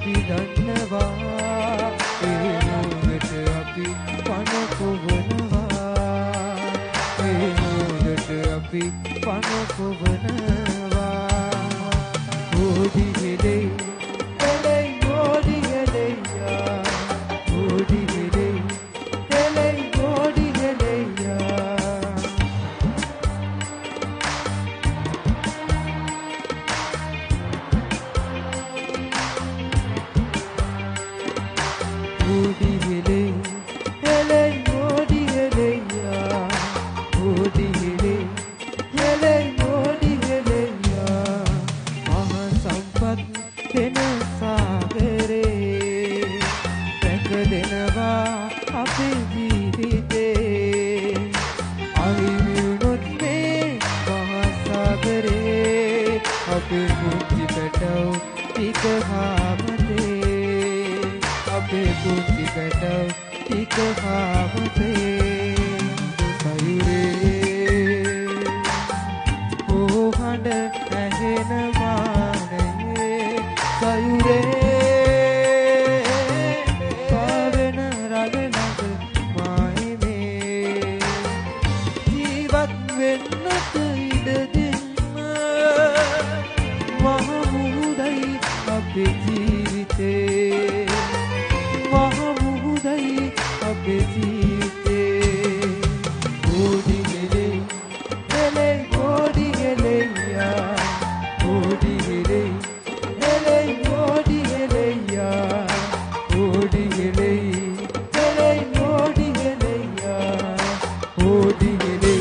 අපි දන්නවා ඒ මොහොතට අපි පණ පොවනවා ඒ මොහොතට අපි පණ පොවනවා ඕඩි හෙලේ හෙලේ ඕඩි හෙලේයා ඕඩි හෙලේ හෙලේ ඕඩි හෙලේයා ඕඩි හෙලේ හෙලේ ඕඩි හෙලේයා ඕඩි හෙලේ හෙලේ ඕඩි හෙලේයා මහ සම්පත් දෙන සාගරේ පැක දෙනවා අපේ ජීවිතේ අහිමි වුණොත් මේ මහ සාගරේ අපේ මුක්ති පැටව ටික හාමතේ අපේ මුක්ති පැටව ටික හාමතේ සයුරේ ඕ හඬ ඇහෙනවා නේ සයුරේ පාවෙන රළනක මායිමේ ජීවත් වෙන්නට ඉඩ දෙන්න මහ මුහුදයි අපේ ජීවිතේ මහ මුහුදයි අපේ ජීවිතේ ඕඩි හෙලේ හෙලේ ඕඩි හෙලේයා ඕඩි හෙලේ හෙලේ ඕඩි හෙලේයා ඕඩි හෙලේ හෙලේ ඕඩි හෙලේයා ඕඩි හෙලේ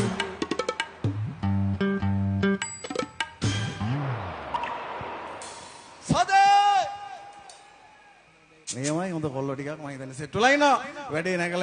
නියමයි හොඳ කොල්ලෝ ටිකක් මම හිතන්නේ සෙට් වෙලා ඉන්නවා වැඩේ නැගලා